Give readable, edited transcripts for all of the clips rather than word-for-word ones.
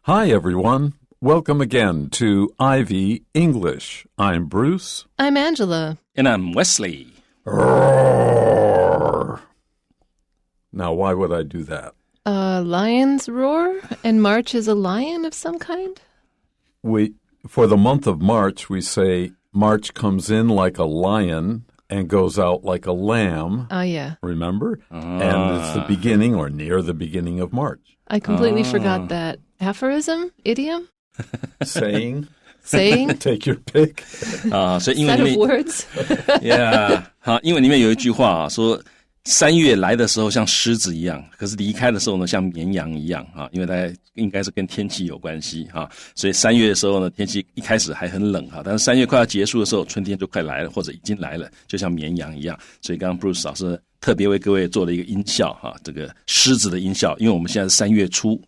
Hi, everyone. Welcome again to Ivy English. I'm Bruce. I'm Angela. And I'm Wesley. Roar. Now, why would I do that? Lions roar, and March is a lion of some kind? For the month of March, we say March comes in like a lion and goes out like a lamb. Oh, yeah. Remember? And it's the beginning or near the beginning of March. I completely forgot that. Aphorism? Idiom? Saying? Saying? Take your pick. 所以英文 Set 里 of 面 words? yeah, 好，英文里面有一句话说3月来的时候像狮子一样，可是离开的时候呢像绵羊一样因为大家应该是跟天气有关系所以3月的时候呢天气一开始还很冷但是3月快要结束的时候春天就快来了或者已经来了，就像绵羊一样。所以刚刚 Bruce 老师特别为各位做了一个音效这个狮子的音效，因为我们现在是3月初。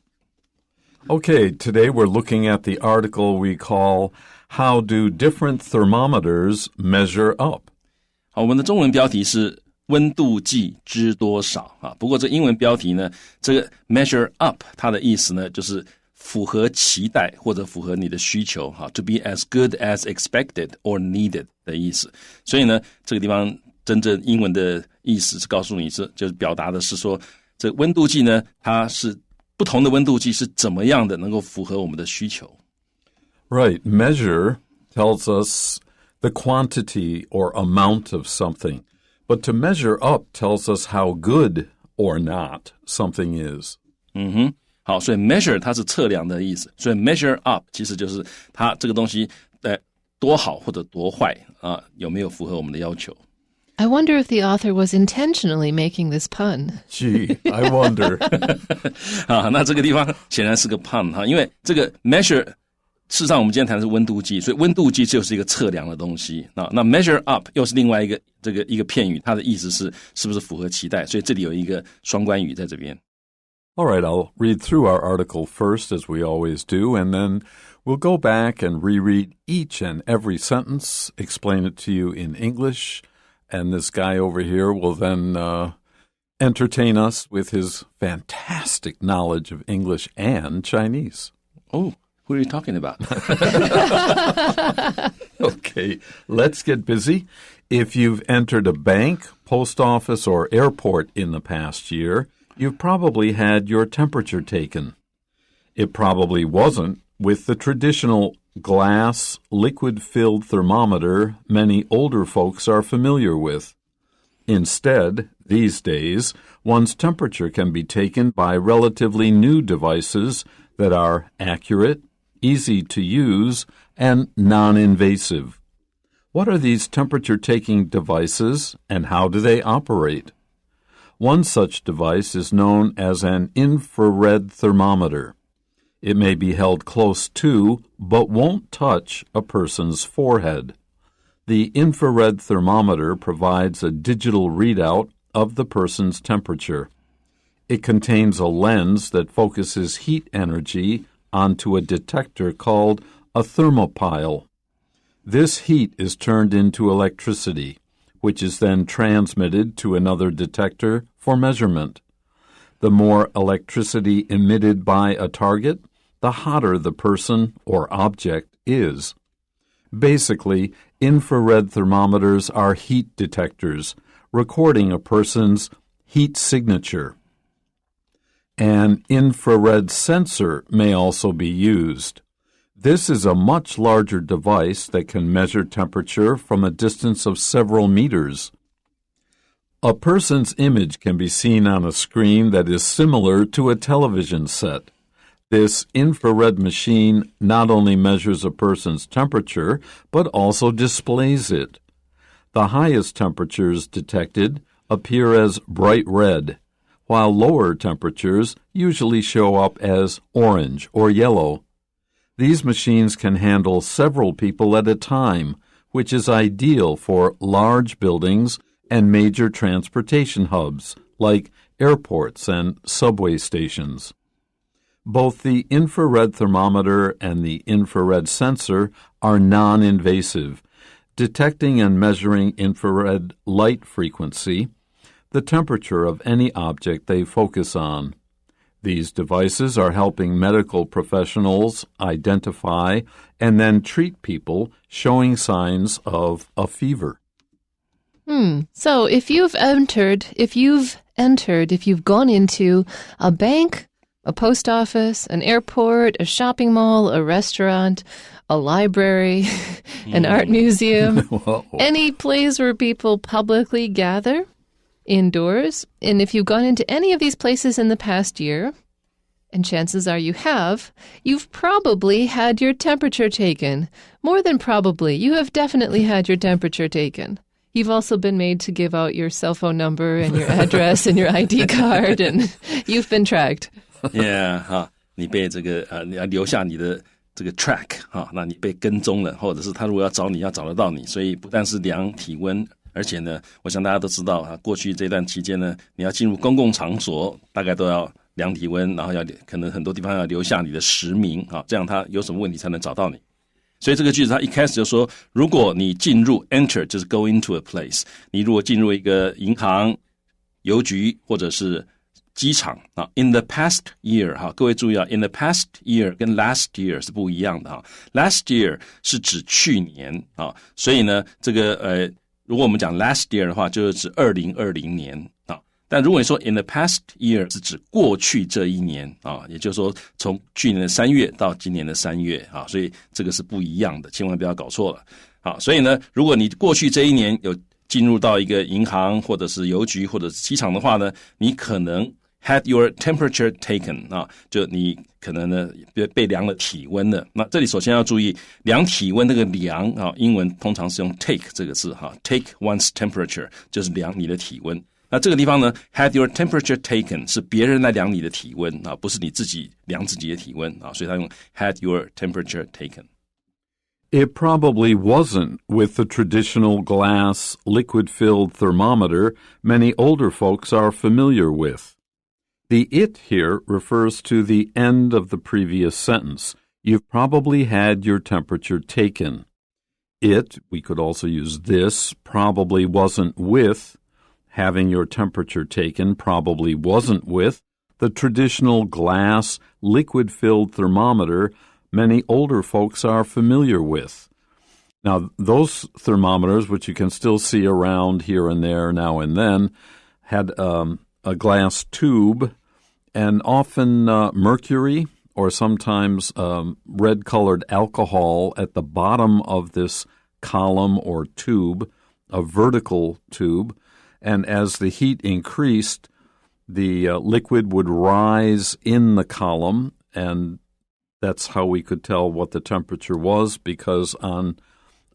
Okay, today we're looking at the article we call How Do Different Thermometers Measure Up? 好，我们的中文标题是温度计知多少不过这英文标题呢，这个 measure up 它的意思呢就是符合期待或者符合你的需求to be as good as expected or needed 的意思。所以呢这个地方真正英文的意思是告诉你就是表达的是说这个温度计呢它是不同的温度计是怎么样的能够符合我们的需求。 Right. Measure tells us the quantity or amount of something. But to measure up tells us how good or not something is. 好，所以 measure 它是测量的意思，所以 measure up 其实就是它这个东西多好或者多坏有没有符合我们的要求。I wonder if the author was intentionally making this pun. Gee, I wonder. 那这个地方显然是个 pun 因为这个 measure 事实上我们今天谈的是温度计，所以温度计就是一个测量的东西那 measure up 又是另外一个片语，它的意思是不是符合期待，所以这里有一个双关语在这边。 All right, I'll read through our article first, as we always do, and then we'll go back and reread each and every sentence, explain it to you in English, and this guy over here will then entertain us with his fantastic knowledge of English and Chinese. Oh, who are you talking about? Okay, let's get busy. If you've entered a bank, post office, or airport in the past year, you've probably had your temperature taken. It probably wasn't with the traditional glass, liquid-filled thermometer many older folks are familiar with. Instead, these days, one's temperature can be taken by relatively new devices that are accurate, easy to use, and non-invasive. What are these temperature-taking devices, and how do they operate? One such device is known as an infrared thermometer. It may be held close to, but won't touch a person's forehead. The infrared thermometer provides a digital readout of the person's temperature. It contains a lens that focuses heat energy onto a detector called a thermopile. This heat is turned into electricity, which is then transmitted to another detector for measurement. The more electricity emitted by a target, the hotter the person or object is. Basically, infrared thermometers are heat detectors, recording a person's heat signature. An infrared sensor may also be used. This is a much larger device that can measure temperature from a distance of several meters. A person's image can be seen on a screen that is similar to a television set. This infrared machine not only measures a person's temperature, but also displays it. The highest temperatures detected appear as bright red, while lower temperatures usually show up as orange or yellow. These machines can handle several people at a time, which is ideal for large buildings and major transportation hubs, like airports and subway stations. Both the infrared thermometer and the infrared sensor are non-invasive, detecting and measuring infrared light frequency, the temperature of any object they focus on. These devices are helping medical professionals identify and then treat people showing signs of a fever. So if you've gone into a bank, a post office, an airport, a shopping mall, a restaurant, a library, an art museum, any place where people publicly gather indoors, and if you've gone into any of these places in the past year, and chances are you have, you've probably had your temperature taken. More than probably, you have definitely had your temperature taken. You've also been made to give out your cell phone number and your address and your ID card, and you've been tracked. Yeah, 哈，你被这个你要留下你的这个 track 哈，那你被跟踪了，或者是他如果要找你，要找得到你，所以不但是量体温，而且呢，我想大家都知道啊，过去这段期间呢，你要进入公共场所，大概都要量体温，然后可能很多地方要留下你的实名啊，这样他有什么问题才能找到你。所以这个句子他一开始就说，如果你进入 enter 就是 go into a place， 你如果进入一个银行、邮局或者是机场啊 ，in the past year 哈，各位注意啊 ，in the past year 跟 last year 是不一样的哈。last year 是指去年啊，所以呢，这个如果我们讲 last year 的话，就是指2020年啊。但如果你说 in the past year 是指过去这一年啊，也就是说从去年的3月到今年的3月啊，所以这个是不一样的，千万不要搞错了。好，所以呢，如果你过去这一年有进入到一个银行或者是邮局或者是机场的话呢，你可能 had your temperature taken 啊，就你可能呢被量了体温了。那这里首先要注意，量体温这个量啊，英文通常是用 take 这个字哈 ，take one's temperature 就是量你的体温。那这个地方呢 ，had your temperature taken 是别人来量你的体温啊，不是你自己量自己的体温啊，所以他用 had your temperature taken。It probably wasn't with the traditional glass liquid-filled thermometer many older folks are familiar with. The it here refers to the end of the previous sentence. You've probably had your temperature taken. It, we could also use this, probably wasn't with. Having your temperature taken probably wasn't with the traditional glass liquid-filled thermometer many older folks are familiar with. Now, those thermometers, which you can still see around here and there now and then, had a glass tube and often mercury or sometimes red-colored alcohol at the bottom of this column or tube, a vertical tube. And as the heat increased, the liquid would rise in the column, and that's how we could tell what the temperature was, because on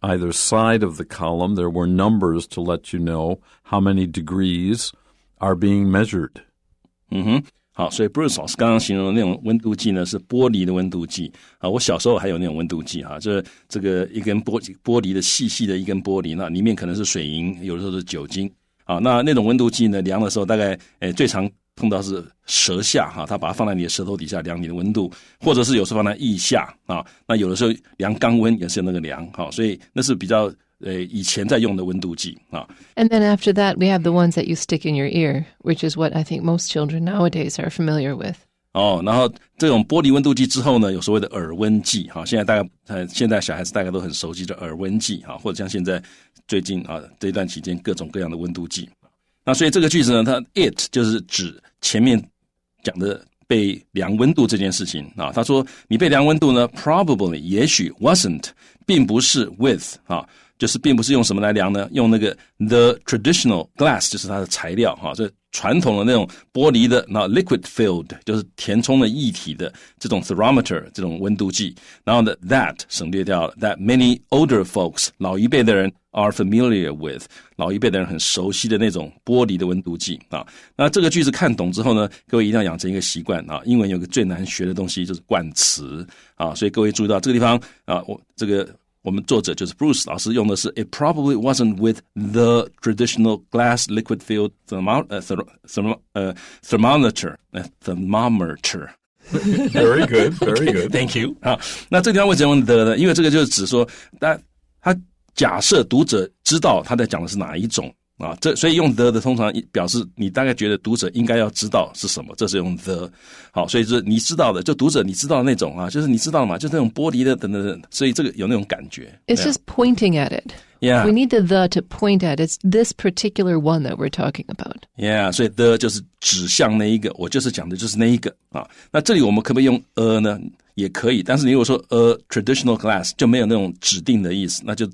either side of the column there were numbers to let you know how many degrees are being measured. 好，所以 Bruce 老师刚刚形容的那种温度计呢，是玻璃的温度计啊。我小时候还有那种温度计哈，这个一根玻璃的细细的一根玻璃，那里面可能是水银，有的时候是酒精啊。那种温度计呢，量的时候大概最常碰到是舌下哈，它把它放在你的舌头底下量你的温度，或者是有时候放在腋下啊。那有的时候量肛温也是那个量，好，所以那是比较以前在用的温度计啊。And then after that, we have the ones that you stick in your ear, which is what I think most children nowadays are familiar with. 然后这种玻璃温度计之后呢，有所谓的耳温计哈，现在小孩子大概都很熟悉的耳温计哈，或者像现在最近啊这一段期间各种各样的温度计。那所以这个句子呢，它 it 就是指前面讲的被量温度这件事情啊。他说你被量温度呢 ，probably 也许 wasn't 并不是 with 啊。就是并不是用什么来量呢？用那个 the traditional glass 就是它的材料哈，这传统的那种玻璃的，那 liquid filled 就是填充的液体的这种 thermometer 这种温度计，然后呢 that 省略掉了 that many older folks 老一辈的人 are familiar with 老一辈的人很熟悉的那种玻璃的温度计啊。那这个句子看懂之后呢，各位一定要养成一个习惯啊，英文有个最难学的东西就是冠词啊，所以各位注意到这个地方啊，我们作者就是 Bruce 老师用的是 It probably wasn't with the traditional glass liquid-filled thermometer. Very good, very good. Thank you. 那这个地方为什么用 the 呢？因为这个就是指说，他假设读者知道他在讲的是哪一种啊，所以用 the 的通常表示你大概觉得读者应该要知道是什么，这是用 the。好，所以是你知道的，就读者你知道的那种啊，就是你知道嘛，就是那种玻璃的等等等，所以这个有那种感觉。It's just pointing at it. Yeah. We need the to point at. It's this particular one that we're talking about. Yeah, 所以 the 就是指向那一个，我就是讲的就是那一个啊。那这里我们可不可以用 a 呢？也可以，但是你如果说 a traditional glass 就没有那种指定的意思，那就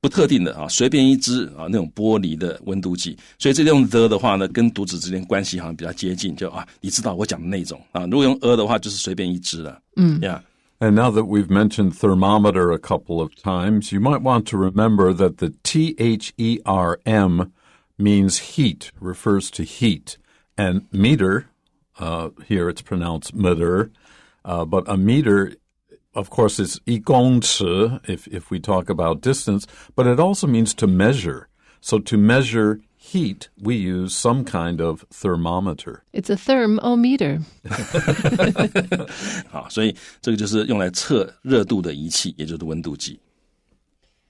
不特定的啊，随便一支啊那种玻璃的温度计。所以这里用 the 的话呢，跟读者之间关系好像比较接近，就啊你知道我讲的那种啊。如果用 a 的话，就是随便一支了。Yeah.And now that we've mentioned thermometer a couple of times, you might want to remember that the THERM means heat, refers to heat. And meter, here it's pronounced meter, but a meter, of course, is 1公尺 if we talk about distance, but it also means to measure. So to measure heat, we use some kind of thermometer. It's a thermometer. 好，所以这个就是用来测热度的仪器，也就是温度计。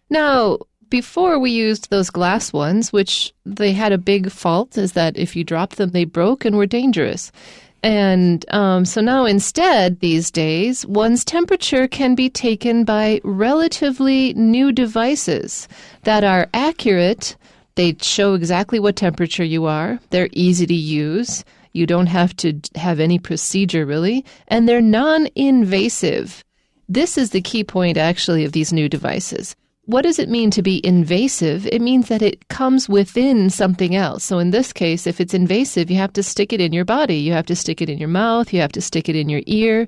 Now, before we used those glass ones, which they had a big fault, is that if you dropped them, they broke and were dangerous. And so now instead, these days, one's temperature can be taken by relatively new devices that are accurate.They show exactly what temperature you are. They're easy to use. You don't have to have any procedure, really. And they're non-invasive. This is the key point, actually, of these new devices. What does it mean to be invasive? It means that it comes within something else. So in this case, if it's invasive, you have to stick it in your body. You have to stick it in your mouth. You have to stick it in your ear.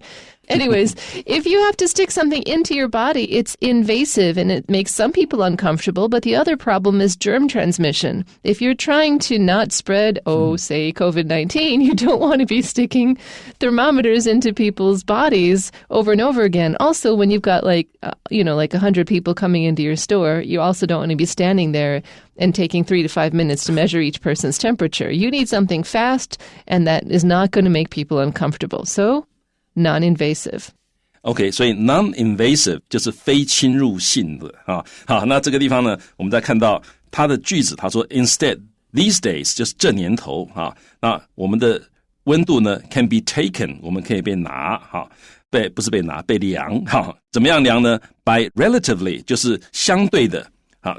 Anyways, if you have to stick something into your body, it's invasive and it makes some people uncomfortable. But the other problem is germ transmission. If you're trying to not spread, say COVID-19, you don't want to be sticking thermometers into people's bodies over and over again. Also, when you've got like 100 people coming into your store, you also don't want to be standing there and taking 3 to 5 minutes to measure each person's temperature. You need something fast, and that is not going to make people uncomfortable. So, non-invasive. OK, 所以 non-invasive 就是非侵入性的啊。好，那这个地方呢，我们再看到它的句子，他说 instead these days 就是这年头啊，那我们的温度呢 can be taken， 我们可以被拿哈，不是被拿，被量哈。怎么样量呢 ？By relatively 就是相对的。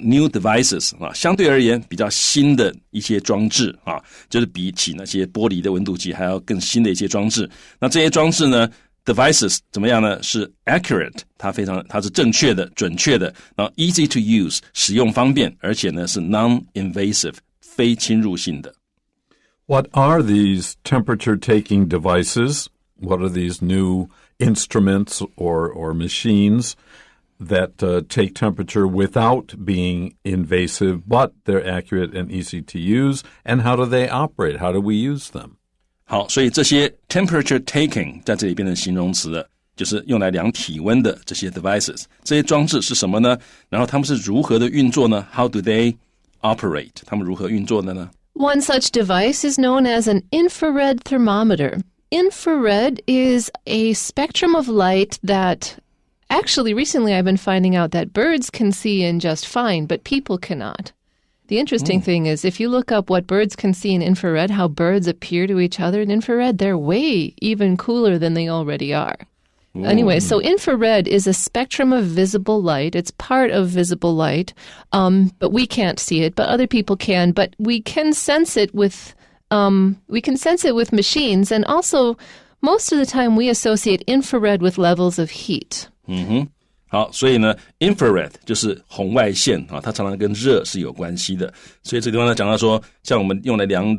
new devices 啊，相对而言比较新的一些装置啊，就是比起那些玻璃的温度计还要更新的一些装置。那这些装置呢 ，devices 怎么样呢？是 accurate， 它是正确的、准确的，然后 easy to use， 使用方便，而且呢是 non-invasive， 非侵入性的。What are these temperature-taking devices? What are these new instruments or machines?That take temperature without being invasive, but they're accurate and easy to use. And how do they operate? How do we use them? 好，所以这些 temperature taking 在这里变成形容词的，就是用来量体温的这些 devices。这些装置是什么呢？然后他们是如何的运作呢 ？How do they operate? 他们如何运作的呢？ One such device is known as an infrared thermometer. Infrared is a spectrum of light that...Actually, recently I've been finding out that birds can see in just fine, but people cannot. The interesting thing is, if you look up what birds can see in infrared, how birds appear to each other in infrared, they're way even cooler than they already are. Anyway, so infrared is a spectrum of visible light. It's part of visible light, but we can't see it, but other people can. But we can sense it with machines, and also most of the time we associate infrared with levels of heat. 好，所以呢 infrared 就是红外线啊，它常常跟热是有关系的。所以这个地方呢讲到说，像我们用来量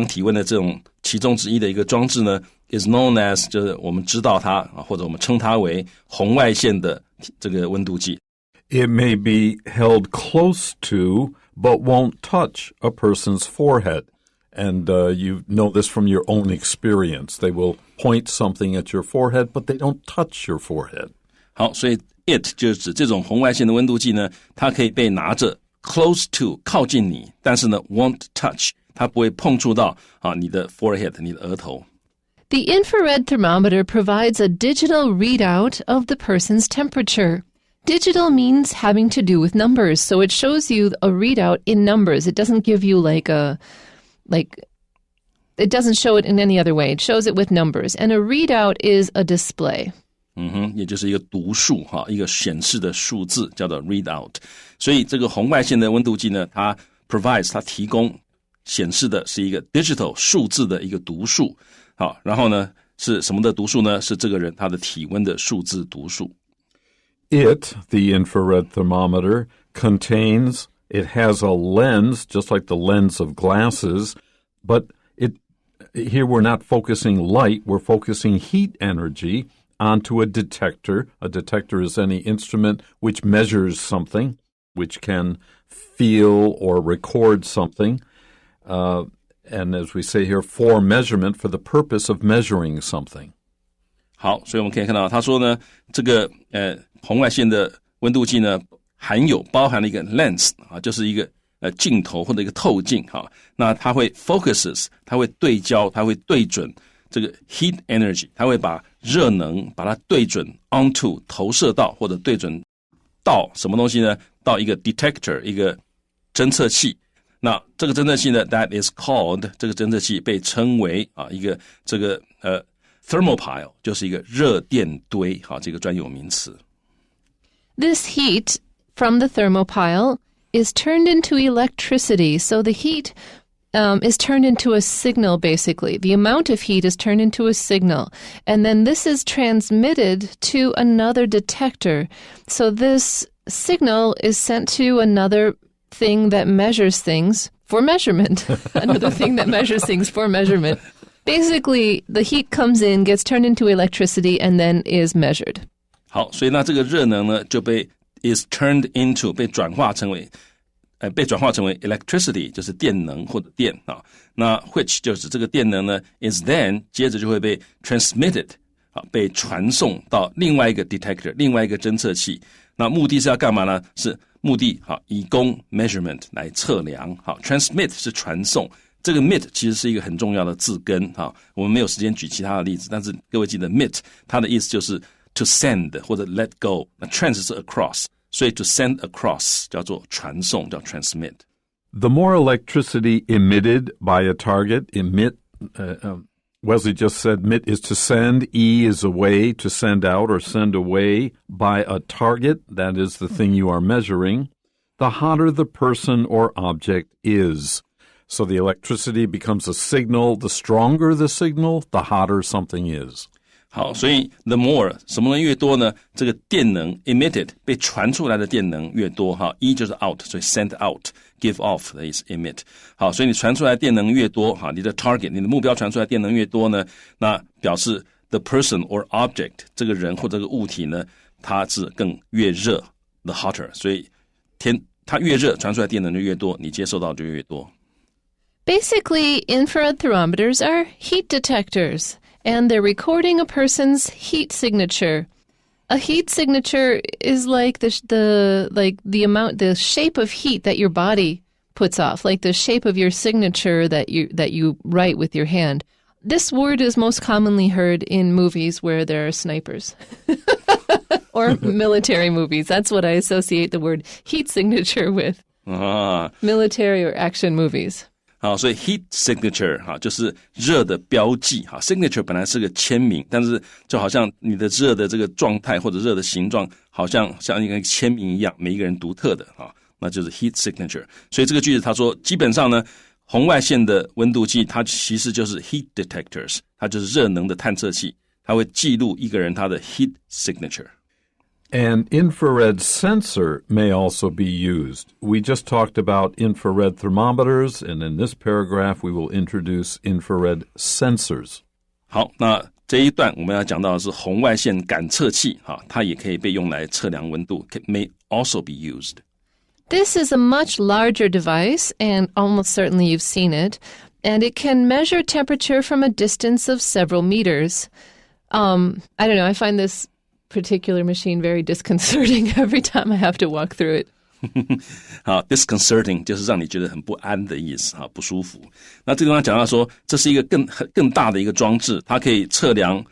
体温的这种其中之一的一个装置呢 is known as 就是我们知道它啊，或者我们称它为红外线的这个温度计。It may be held close to but won't touch a person's forehead. And you know this from your own experience. They will point something at your forehead, but they don't touch your forehead. 好，所以 it 就是指这种红外线的温度计呢，它可以被拿着 close to 靠近你，但是呢 won't touch 它不会碰触到你的 forehead 你的额头。The infrared thermometer provides a digital readout of the person's temperature. Digital means having to do with numbers, so it shows you a readout in numbers. It doesn't give you it doesn't show it in any other way. It shows it with numbers. And a readout is a display. 也就是一个读数哈，一个显示的数字叫做 readout。所以这个红外线的温度计呢，它 provides 它提供显示的是一个 digital 数字的一个读数。好，然后呢是什么的读数呢？是这个人他的体温的数字读数。It, the infrared thermometer, it has a lens, just like the lens of glasses, but here we're not focusing light, we're focusing heat energy onto a detector. A detector is any instrument which measures something, which can feel or record something. And as we say here, for measurement, for the purpose of measuring something. 好，所以我们可以看到他说呢，这个红外线的温度计呢包含了一个 lens 啊，就是一个镜头或者一个透镜哈，那它会 focuses， 它会对焦，它会对准这个 heat energy， 它会把热能把它对准 onto 投射到或者对准到什么东西呢？到一个 detector 一个侦测器。那这个侦测器呢 that is called 这个侦测器被称为一个这个thermopile 就是一个热电堆好，这个专有名词。This heat from the thermopile is turned into electricity. So the heat is turned into a signal, basically. The amount of heat is turned into a signal. And then this is transmitted to another detector. So this signal is sent to another thing that measures things for measurement. Another thing that measures things for measurement. Basically, the heat comes in, gets turned into electricity, and then is measured. 好，所以那这个热能呢就被 is turned into 被转化成为 electricity 就是电能或者电啊，那 which 就是这个电能呢 is then 接着就会被 transmitted 被传送到另外一个 detector 另外一个侦测器，那目的是要干嘛呢？是目的以供 measurement 来测量。好 transmit 是传送，这个 mit 其实是一个很重要的字根我们没有时间举其他的例子，但是各位记得 mit 它的意思就是to send 或者 let go， 那 trans 是 across， 所以 to send across 叫做传送，叫 transmit。 The more electricity emitted by a target, Wesley just said mit is to send, E is away, to send out or send away by a target, that is the thing you are measuring, the hotter the person or object is. So the electricity becomes a signal. The stronger the signal, the hotter something is. 好，所以 the more 什么人越多呢？这个电能 emitted 被传出来的电能越多E 就是 out， 所以 send out give off 的意思 emit。好，所以你传出来的电能越多你的 target 你的目标传出来的电能越多呢，那表示 the person or object 这个人或这个物体呢，它是更越热 the hotter， 所以它越热传出来的电能就越多，你接受到就越多。Basically, infrared thermometers are heat detectors, and they're recording a person's heat signature. A heat signature is like the shape of heat that your body puts off, like the shape of your signature that you write with your hand. This word is most commonly heard in movies where there are snipers or military movies. That's what I associate the word heat signature with. Military or action movies. 好，所以 heat signature 就是热的标记signature 本来是个签名，但是就好像你的热的这个状态或者热的形状好像一个签名一样，每一个人独特的那就是 heat signature。 所以这个句子他说基本上呢，红外线的温度计它其实就是 heat detectors， 它就是热能的探测器，它会记录一个人他的 heat signature。An infrared sensor may also be used. We just talked about infrared thermometers, and in this paragraph we will introduce infrared sensors. 好，那这一段我们要讲到的是红外线感测器它也可以被用来测量温度 may also be used. This is a much larger device, and almost certainly you've seen it, and it can measure temperature from a distance of several meters. I don't know, I find this particular machine very disconcerting every time I have to walk through it. 好 disconcerting 就是让你觉得很不安的意思不舒服。那这地方讲到说这是一个更大的一个装置，它可以测量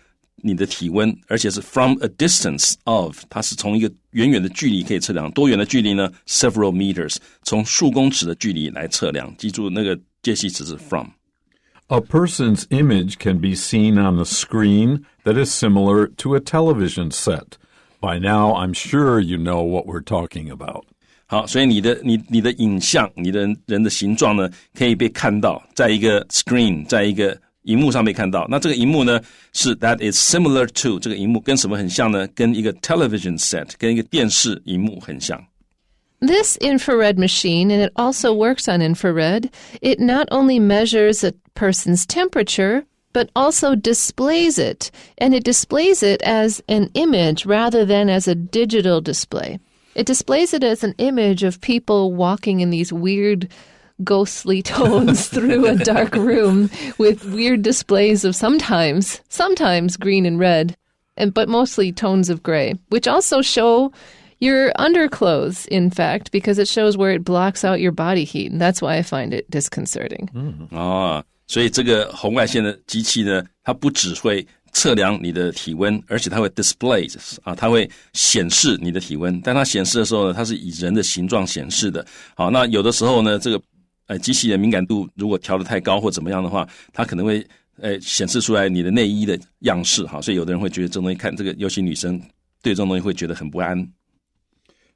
你的体温，而且是 from a distance of， 它是从一个远远的距离可以测量，多远的距离呢 ？several meters， 从数公尺的距离来测量。记住那个介系词是 from。A person's image can be seen on a screen that is similar to a television set. By now, I'm sure you know what we're talking about. 好，所以你的影像，你的人的形状呢，可以被看到，在一个 screen， 在一个荧幕上被看到。那这个荧幕呢，是 that is similar to， 这个荧幕跟什么很像呢？跟一个 television set， 跟一个电视荧幕很像。This infrared machine, and it also works on infrared, it not only measures a person's temperature, but also displays it. And it displays it as an image rather than as a digital display. It displays it as an image of people walking in these weird ghostly tones through a dark room with weird displays of sometimes green and red, but mostly tones of gray, which also show your underclothes, in fact, because it shows where it blocks out your body heat. And that's why I find it disconcerting. 所以这个红外线的机器呢，它不只会测量你的体温，而且它会 display 它会显示你的体温。但它显示的时候呢，它是以人的形状显示的。好，那有的时候呢，这个机器的敏感度如果调得太高或怎么样的话，它可能会显示出来你的内衣的样式。好，所以有的人会觉得这种东西看这个，尤其女生对这种东西会觉得很不安。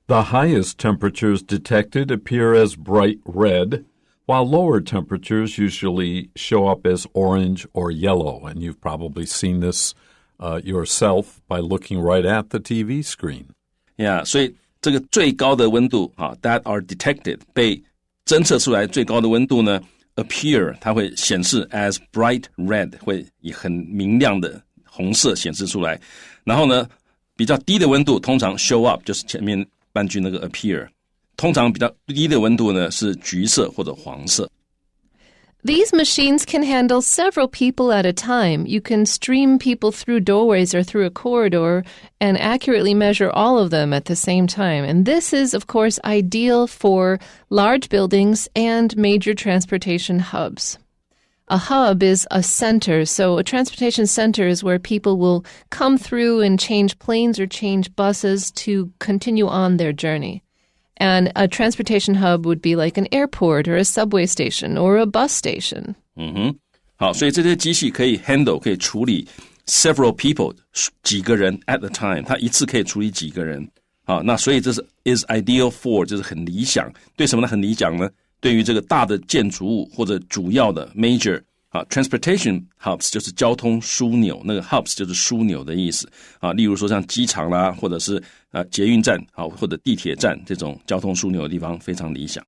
The highest temperatures detected appear as bright red, while lower temperatures usually show up as orange or yellow. And you've probably seen this yourself by looking right at the TV screen. Yeah, 所以这个最高的温度that are detected 被侦测出来最高的温度呢 appear 它会显示 as bright red 会以很明亮的红色显示出来。然后呢，比较低的温度通常 show up 就是前面半句那个 appear。通常比较低的温度呢是橘色或者黄色。These machines can handle several people at a time. You can stream people through doorways or through a corridor and accurately measure all of them at the same time. And this is, of course, ideal for large buildings and major transportation hubs. A hub is a center, so a transportation center is where people will come through and change planes or change buses to continue on their journey.And a transportation hub would be like an airport or a subway station or a bus station. 好，所以这些机器可以 handle 可以处理 several people 几个人 at a time， 它一次可以处理几个人。好，那所以这是 is ideal for 就是很理想。对什么呢？很理想呢？对于这个大的建筑物或者主要的 major transportation hubs 就是交通枢纽，那个 hubs 就是枢纽的意思例如说像机场啦，或者是捷运站或者地铁站这种交通枢纽的地方非常理想。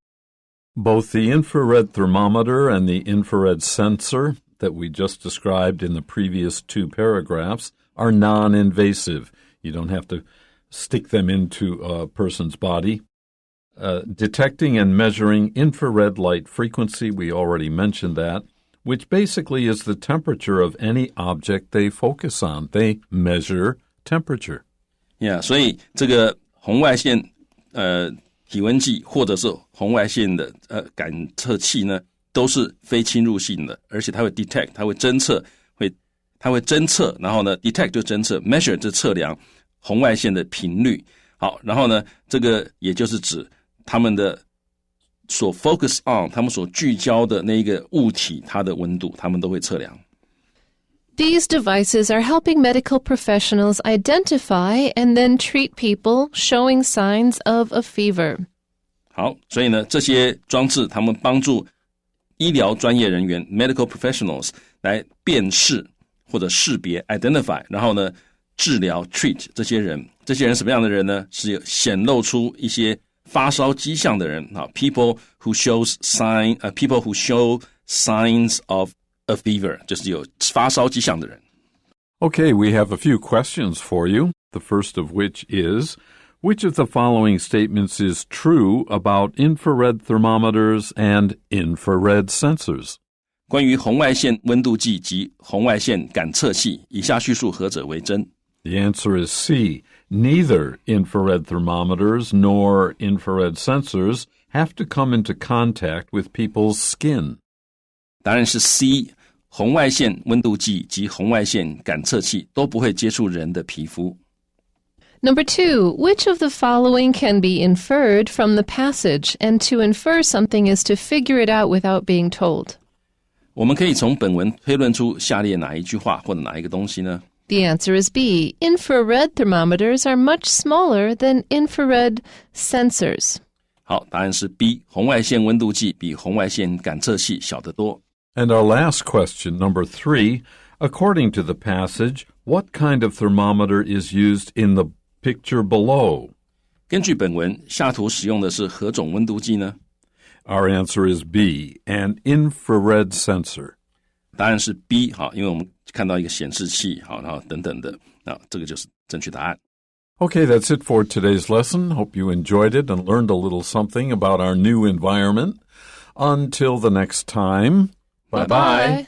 Both the infrared thermometer and the infrared sensor that we just described in the previous two paragraphs are non-invasive. You don't have to stick them into a person's body. Detecting and measuring infrared light frequency, we already mentioned that.Which basically is the temperature of any object they focus on. They measure temperature. Yeah, 所以这个红外线体温计或者是红外线的感测器呢，都是非侵入性的，而且它会 detect， 它会侦测，然后呢 detect 就侦测 ，measure 就测量红外线的频率。好，然后呢，这个也就是指他们的所 focus on 他们所聚焦的那个物体它的温度他们都会测量。These devices are helping medical professionals identify and then treat people showing signs of a fever. 好，所以呢，这些装置他们帮助医疗专业人员 medical professionals 来辨识或者识别 identify， 然后呢治疗 treat 这些人。这些人什么样的人呢？是显露出一些发烧迹象的人people who show signs of a fever 就是有发烧迹象的人。Okay, we have a few questions for you. The first of which is, which of the following statements is true about infrared thermometers and infrared sensors? 关于红外线温度计及红外线感测器，以下叙述何者为真？ The answer is C. Neither infrared thermometers nor infrared sensors have to come into contact with people's skin. 答案是 C. 红外线温度计及红外线感测器都不会接触人的皮肤。Number 2, which of the following can be inferred from the passage? And to infer something is to figure it out without being told. 我们可以从本文推论出下列哪一句话或者哪一个东西呢？ The answer is B. Infrared thermometers are much smaller than infrared sensors. 好，答案是 B. 红外线温度计比红外线感测器小得多。And our last question, number 3, according to the passage, what kind of thermometer is used in the picture below? 根据本文，下图使用的是何种温度计呢？ Our answer is B, an infrared sensor. 答案是 B， 好，因为我们看到一个显示器，好，然后等等的，那这个就是正确答案。Okay, that's it for today's lesson. Hope you enjoyed it and learned a little something about our new environment. Until the next time, Bye-bye.